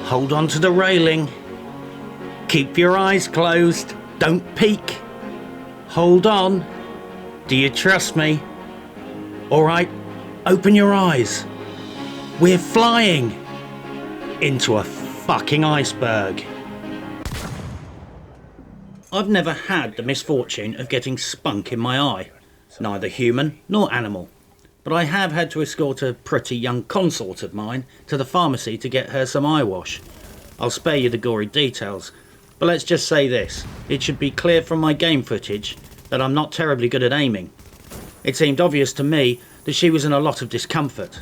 Hold on to the railing. Keep your eyes closed. Don't peek. Hold on. Do you trust me? Alright, open your eyes. We're flying into a fucking iceberg. I've never had the misfortune of getting spunk in my eye, neither human nor animal, but I have had to escort a pretty young consort of mine to the pharmacy to get her some eye wash. I'll spare you the gory details, but let's just say this, it should be clear from my game footage that I'm not terribly good at aiming. It seemed obvious to me that she was in a lot of discomfort.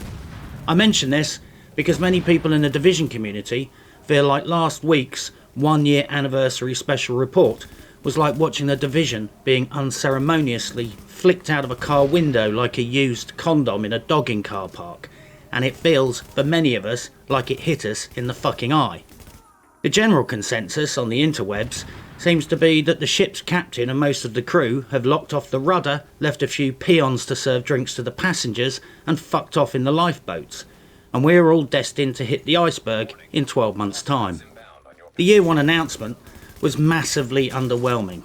I mention this because many people in the Division community feel like last week's 1 year anniversary special report was like watching the Division being unceremoniously flicked out of a car window like a used condom in a dogging car park, and it feels, for many of us, like it hit us in the fucking eye. The general consensus on the interwebs seems to be that the ship's captain and most of the crew have locked off the rudder, left a few peons to serve drinks to the passengers, and fucked off in the lifeboats, and we're all destined to hit the iceberg in 12 months' time. The Year 1 announcement was massively underwhelming.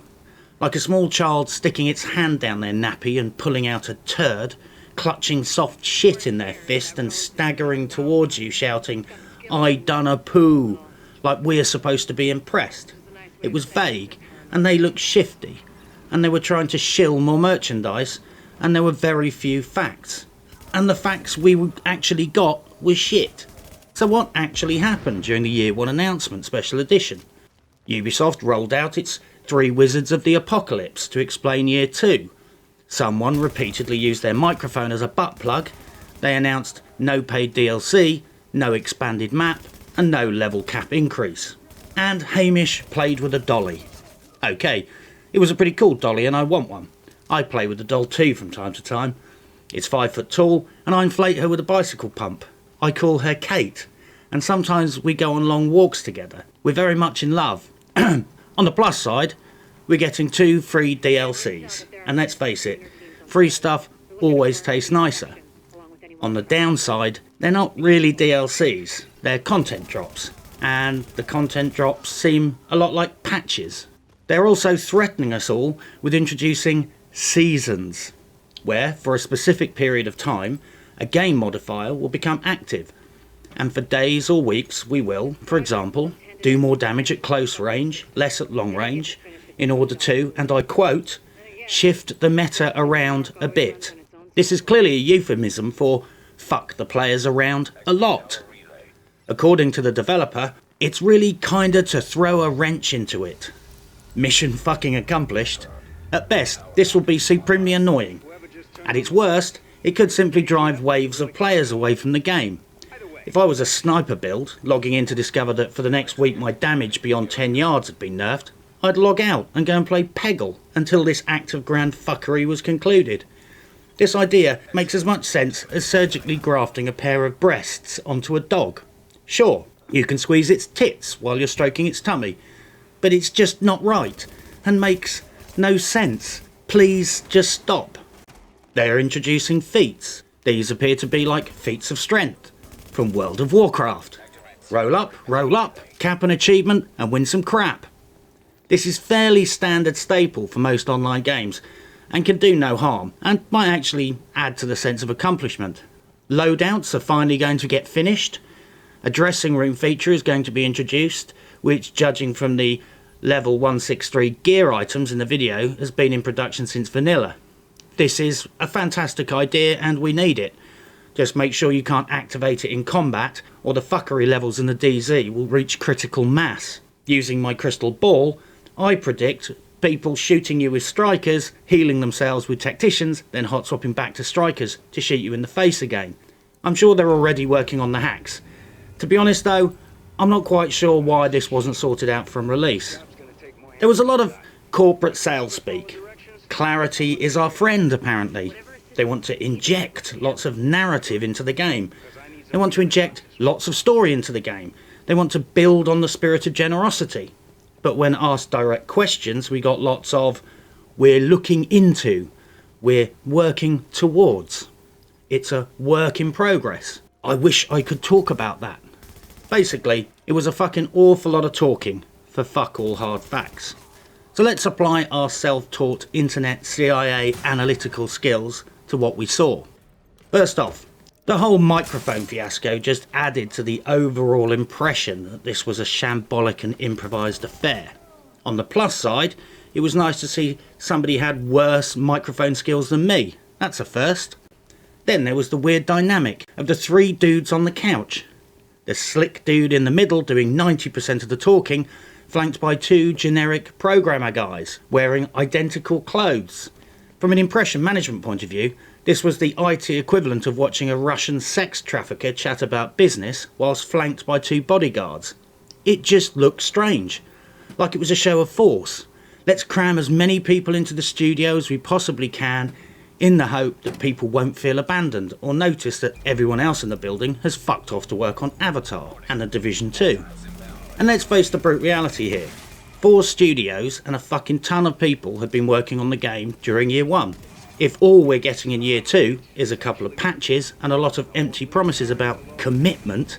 Like a small child sticking its hand down their nappy and pulling out a turd, clutching soft shit in their fist and staggering towards you shouting, "I done a poo," like we're supposed to be impressed. It was vague, and they looked shifty, and they were trying to shill more merchandise, and there were very few facts. And the facts we actually got were shit. So what actually happened during the Year 1 announcement special edition? Ubisoft rolled out its 3 Wizards of the Apocalypse to explain Year 2. Someone repeatedly used their microphone as a butt plug. They announced no paid DLC, no expanded map, and no level cap increase. And Hamish played with a dolly. Okay, it was a pretty cool dolly and I want one. I play with the doll too from time to time. It's 5 foot tall and I inflate her with a bicycle pump. I call her Kate, and sometimes we go on long walks together. We're very much in love. On the plus side, we're getting 2 free DLCs, and let's face it, free stuff always tastes nicer. On the downside, they're not really DLCs, they're content drops, and the content drops seem a lot like patches. They're also threatening us all with introducing seasons, where for a specific period of time, a game modifier will become active, and for days or weeks we will, for example, do more damage at close range, less at long range, in order to, and I quote, shift the meta around a bit. This is clearly a euphemism for fuck the players around a lot. According to the developer, it's really kinda to throw a wrench into it. Mission fucking accomplished. At best, this will be supremely annoying. At its worst, it could simply drive waves of players away from the game. If I was a sniper build, logging in to discover that for the next week my damage beyond 10 yards had been nerfed, I'd log out and go and play Peggle until this act of grand fuckery was concluded. This idea makes as much sense as surgically grafting a pair of breasts onto a dog. Sure, you can squeeze its tits while you're stroking its tummy, but it's just not right and makes no sense. Please just stop. They're introducing feats. These appear to be like feats of strength from World of Warcraft. Roll up, cap an achievement and win some crap. This is fairly standard staple for most online games and can do no harm and might actually add to the sense of accomplishment. Loadouts are finally going to get finished. A dressing room feature is going to be introduced, which, judging from the level 163 gear items in the video, has been in production since vanilla. This is a fantastic idea and we need it. Just make sure you can't activate it in combat or the fuckery levels in the DZ will reach critical mass. Using my crystal ball, I predict people shooting you with strikers, healing themselves with tacticians, then hot swapping back to strikers to shoot you in the face again. I'm sure they're already working on the hacks. To be honest though, I'm not quite sure why this wasn't sorted out from release. There was a lot of corporate sales speak. Clarity is our friend, apparently. They want to inject lots of narrative into the game. They want to inject lots of story into the game. They want to build on the spirit of generosity. But when asked direct questions, we got lots of, we're looking into, we're working towards. It's a work in progress. I wish I could talk about that. Basically, it was a fucking awful lot of talking for fuck all hard facts. So let's apply our self-taught internet CIA analytical skills to what we saw. First off, the whole microphone fiasco just added to the overall impression that this was a shambolic and improvised affair. On the plus side, it was nice to see somebody had worse microphone skills than me. That's a first. Then there was the weird dynamic of the three dudes on the couch. The slick dude in the middle doing 90% of the talking, flanked by two generic programmer guys wearing identical clothes. From an impression management point of view, this was the IT equivalent of watching a Russian sex trafficker chat about business whilst flanked by two bodyguards. It just looked strange, like it was a show of force. Let's cram as many people into the studio as we possibly can, in the hope that people won't feel abandoned or notice that everyone else in the building has fucked off to work on Avatar and The Division 2. And let's face the brute reality here. 4 studios and a fucking ton of people have been working on the game during year 1. If all we're getting in year 2 is a couple of patches and a lot of empty promises about commitment,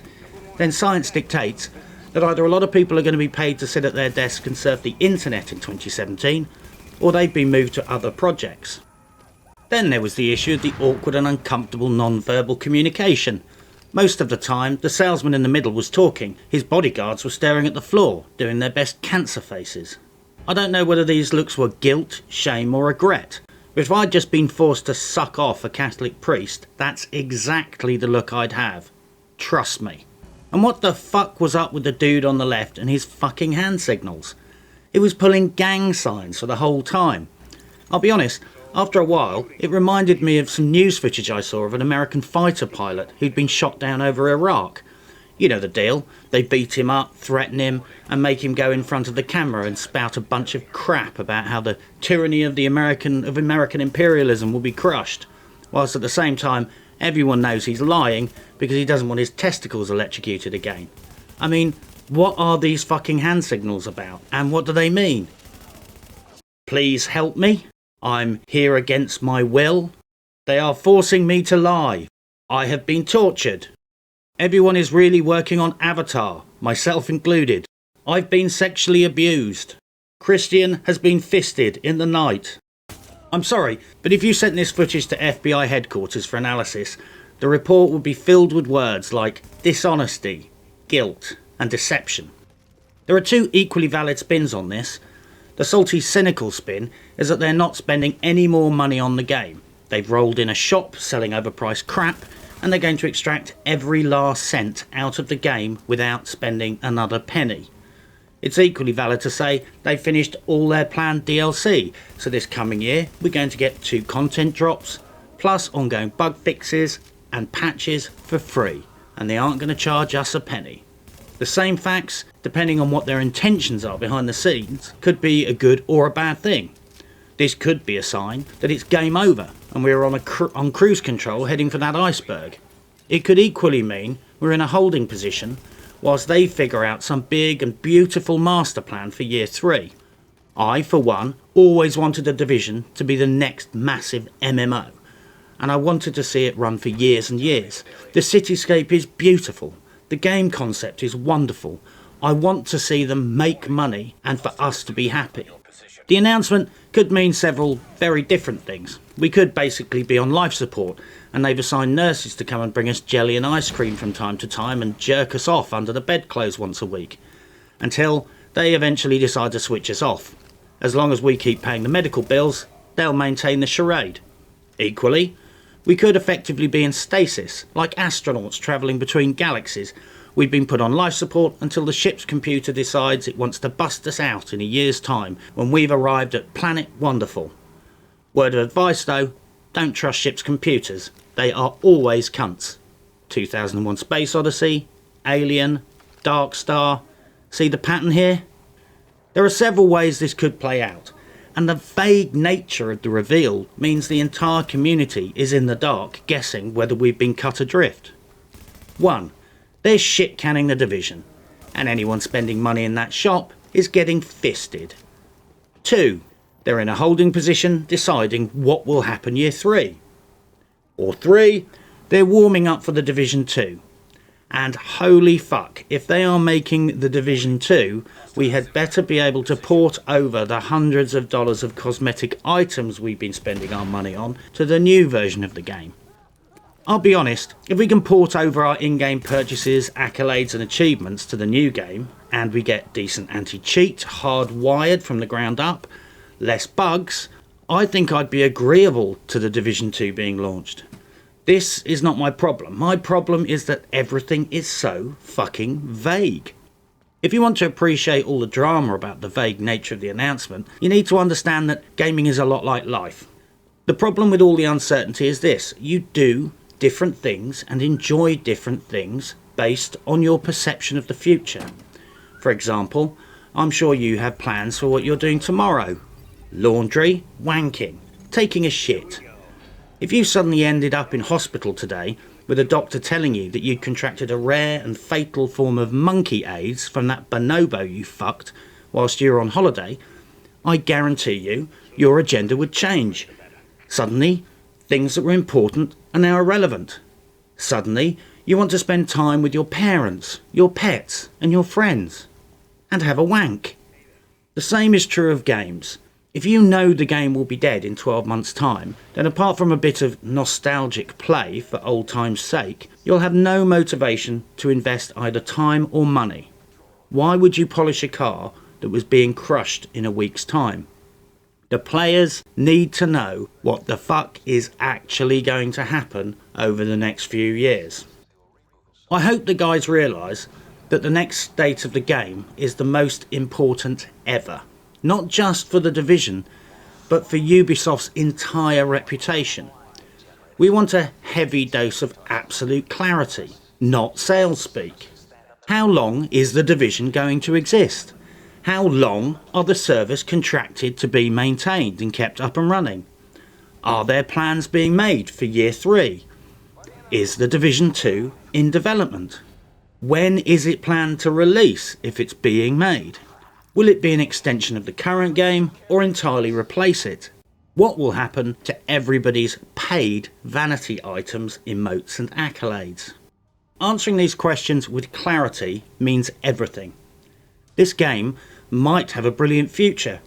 then science dictates that either a lot of people are going to be paid to sit at their desk and surf the internet in 2017, or they've been moved to other projects. Then there was the issue of the awkward and uncomfortable non-verbal communication. Most of the time, the salesman in the middle was talking, his bodyguards were staring at the floor, doing their best cancer faces. I don't know whether these looks were guilt, shame or regret, but if I'd just been forced to suck off a Catholic priest, that's exactly the look I'd have. Trust me. And what the fuck was up with the dude on the left and his fucking hand signals? It was pulling gang signs for the whole time. I'll be honest, after a while, it reminded me of some news footage I saw of an American fighter pilot who'd been shot down over Iraq. You know the deal. They beat him up, threaten him, and make him go in front of the camera and spout a bunch of crap about how the tyranny of American imperialism will be crushed, whilst at the same time everyone knows he's lying because he doesn't want his testicles electrocuted again. I mean, what are these fucking hand signals about, and what do they mean? Please help me. I'm here against my will. They are forcing me to lie. I have been tortured. Everyone is really working on Avatar, myself included. I've been sexually abused. Christian has been fisted in the night. I'm sorry, but if you sent this footage to FBI headquarters for analysis, the report would be filled with words like dishonesty, guilt, and deception. There are 2 equally valid spins on this. The salty, cynical spin is that they're not spending any more money on the game. They've rolled in a shop selling overpriced crap, and they're going to extract every last cent out of the game without spending another penny. It's equally valid to say they've finished all their planned DLC, so this coming year we're going to get 2 content drops, plus ongoing bug fixes and patches for free, and they aren't going to charge us a penny. The same facts, depending on what their intentions are behind the scenes, could be a good or a bad thing. This could be a sign that it's game over and we're on cruise control heading for that iceberg. It could equally mean we're in a holding position whilst they figure out some big and beautiful master plan for year 3. I, for one, always wanted The Division to be the next massive MMO, and I wanted to see it run for years and years. The cityscape is beautiful. The game concept is wonderful. I want to see them make money and for us to be happy. The announcement could mean several very different things. We could basically be on life support and they've assigned nurses to come and bring us jelly and ice cream from time to time and jerk us off under the bedclothes once a week, until they eventually decide to switch us off. As long as we keep paying the medical bills, they'll maintain the charade. Equally, we could effectively be in stasis, like astronauts travelling between galaxies. We've been put on life support until the ship's computer decides it wants to bust us out in a year's time when we've arrived at Planet Wonderful. Word of advice though, don't trust ship's computers. They are always cunts. 2001 Space Odyssey, Alien, Dark Star. See the pattern here? There are several ways this could play out, and the vague nature of the reveal means the entire community is in the dark guessing whether we've been cut adrift. 1. They're shit-canning The Division, and anyone spending money in that shop is getting fisted. 2. They're in a holding position deciding what will happen year 3. Or 3. They're warming up for The Division 2. And holy fuck, if they are making The Division 2, we had better be able to port over the hundreds of dollars of cosmetic items we've been spending our money on to the new version of the game. I'll be honest, if we can port over our in-game purchases, accolades and achievements to the new game, and we get decent anti-cheat hardwired from the ground up, less bugs, I think I'd be agreeable to The Division 2 being launched. This is not my problem. My problem is that everything is so fucking vague. If you want to appreciate all the drama about the vague nature of the announcement, you need to understand that gaming is a lot like life. The problem with all the uncertainty is this: you do different things and enjoy different things based on your perception of the future. For example, I'm sure you have plans for what you're doing tomorrow. Laundry, wanking, taking a shit. If you suddenly ended up in hospital today with a doctor telling you that you'd contracted a rare and fatal form of monkey AIDS from that bonobo you fucked whilst you were on holiday, I guarantee you, your agenda would change. Suddenly, things that were important are now irrelevant. Suddenly, you want to spend time with your parents, your pets, and your friends, and have a wank. The same is true of games. If you know the game will be dead in 12 months' time, then apart from a bit of nostalgic play for old time's sake, you'll have no motivation to invest either time or money. Why would you polish a car that was being crushed in a week's time? The players need to know what the fuck is actually going to happen over the next few years. I hope the guys realise that the next state of the game is the most important ever. Not just for The Division, but for Ubisoft's entire reputation. We want a heavy dose of absolute clarity, not sales speak. How long is The Division going to exist? How long are the servers contracted to be maintained and kept up and running? Are there plans being made for Year 3? Is The Division 2 in development? When is it planned to release, if it's being made? Will it be an extension of the current game or entirely replace it? What will happen to everybody's paid vanity items, emotes and accolades? Answering these questions with clarity means everything. This game might have a brilliant future,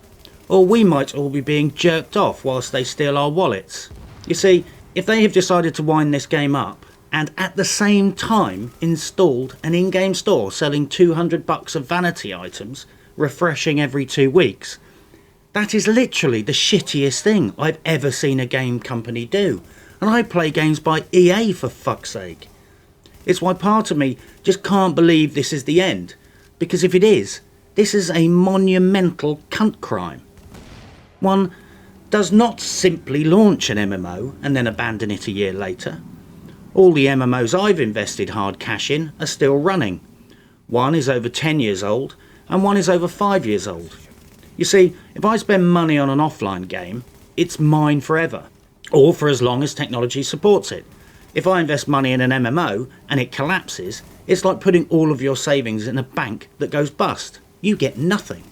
or we might all be being jerked off whilst they steal our wallets. You see, if they have decided to wind this game up and at the same time installed an in-game store selling $200 of vanity items, refreshing every 2 weeks, that is literally the shittiest thing I've ever seen a game company do. And I play games by EA, for fuck's sake. It's why part of me just can't believe this is the end, because if it is, this is a monumental cunt crime. One does not simply launch an MMO and then abandon it a year later. All the MMOs I've invested hard cash in are still running. One is over 10 years old, and one is over 5 years old. You see, if I spend money on an offline game, it's mine forever, or for as long as technology supports it. If I invest money in an MMO and it collapses, it's like putting all of your savings in a bank that goes bust. You get nothing.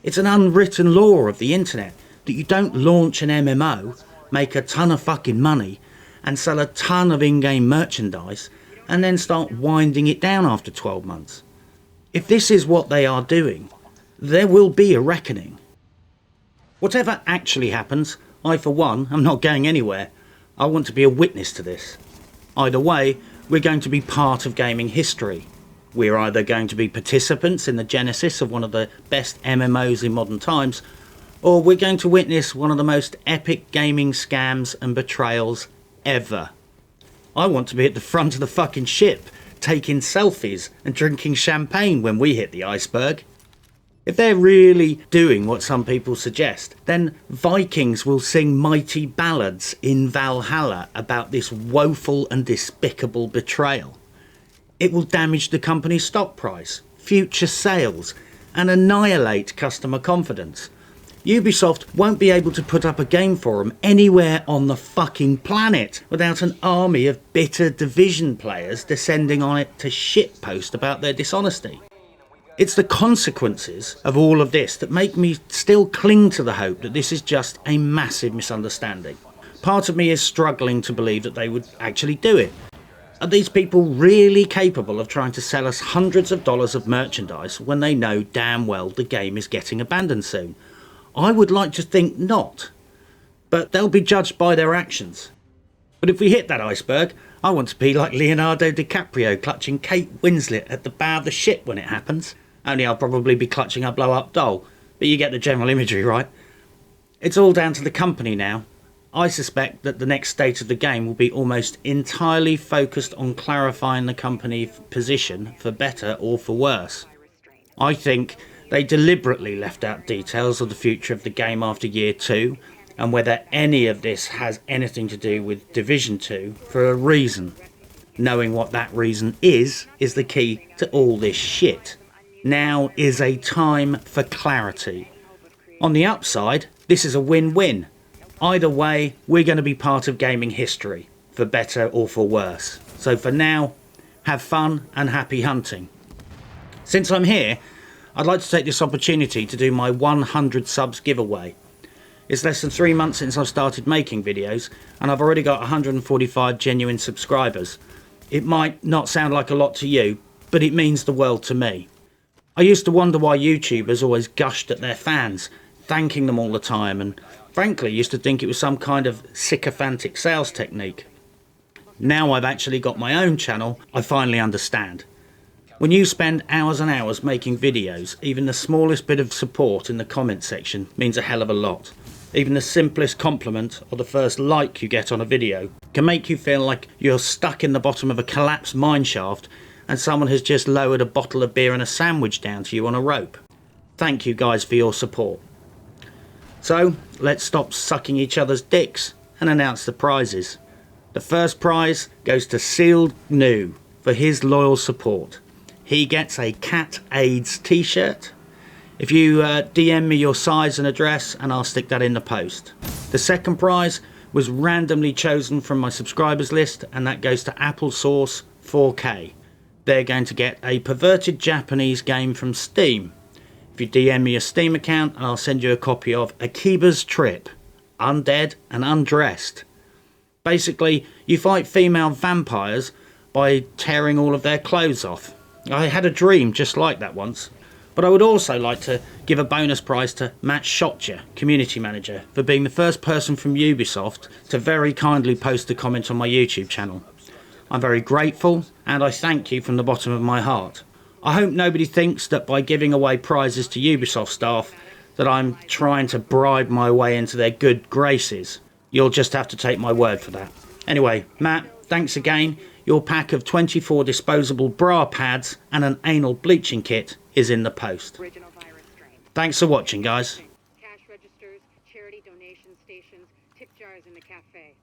It's an unwritten law of the internet that you don't launch an MMO, make a ton of fucking money, and sell a ton of in-game merchandise, and then start winding it down after 12 months. If this is what they are doing, there will be a reckoning. Whatever actually happens, I for one am not going anywhere. I want to be a witness to this. Either way, we're going to be part of gaming history. We're either going to be participants in the genesis of one of the best MMOs in modern times, or we're going to witness one of the most epic gaming scams and betrayals ever. I want to be at the front of the fucking ship, taking selfies and drinking champagne when we hit the iceberg. If they're really doing what some people suggest, then Vikings will sing mighty ballads in Valhalla about this woeful and despicable betrayal. It will damage the company's stock price, future sales, and annihilate customer confidence. Ubisoft won't be able to put up a game forum anywhere on the fucking planet without an army of bitter Division players descending on it to shitpost about their dishonesty. It's the consequences of all of this that make me still cling to the hope that this is just a massive misunderstanding. Part of me is struggling to believe that they would actually do it. Are these people really capable of trying to sell us hundreds of dollars of merchandise when they know damn well the game is getting abandoned soon? I would like to think not, but they'll be judged by their actions. But if we hit that iceberg, I want to be like Leonardo DiCaprio clutching Kate Winslet at the bow of the ship when it happens. Only I'll probably be clutching a blow-up doll, but you get the general imagery, right? It's all down to the company now. I suspect that the next state of the game will be almost entirely focused on clarifying the company's position for better or for worse. I think they deliberately left out details of the future of the game after year 2 and whether any of this has anything to do with Division 2 for a reason. Knowing what that reason is the key to all this shit. Now is a time for clarity. On the upside, this is a win-win. Either way, we're going to be part of gaming history, for better or for worse. So for now, have fun and happy hunting. Since I'm here, I'd like to take this opportunity to do my 100 subs giveaway. It's less than 3 months since I've started making videos, and I've already got 145 genuine subscribers. It might not sound like a lot to you, but it means the world to me. I used to wonder why YouTubers always gushed at their fans, thanking them all the time, and frankly used to think it was some kind of sycophantic sales technique. Now I've actually got my own channel, I finally understand. When you spend hours and hours making videos, even the smallest bit of support in the comment section means a hell of a lot. Even the simplest compliment or the first like you get on a video can make you feel like you're stuck in the bottom of a collapsed mineshaft and someone has just lowered a bottle of beer and a sandwich down to you on a rope. Thank you guys for your support. So, let's stop sucking each other's dicks and announce the prizes. The first prize goes to Sealed New for his loyal support. He gets a Cat AIDS t-shirt. If you DM me your size and address, and I'll stick that in the post. The second prize was randomly chosen from my subscribers list, and that goes to Applesauce 4K. They're going to get a perverted Japanese game from Steam. If you DM me a Steam account, and I'll send you a copy of Akiba's Trip, Undead and Undressed. Basically, you fight female vampires by tearing all of their clothes off. I had a dream just like that once. But I would also like to give a bonus prize to Matt Shotja, Community Manager, for being the first person from Ubisoft to very kindly post a comment on my YouTube channel. I'm very grateful, and I thank you from the bottom of my heart. I hope nobody thinks that by giving away prizes to Ubisoft staff that I'm trying to bribe my way into their good graces. You'll just have to take my word for that. Anyway, Matt, thanks again. Your pack of 24 disposable bra pads and an anal bleaching kit is in the post. Thanks for watching, guys. Cash registers, charity donation stations, tip jars in the cafe.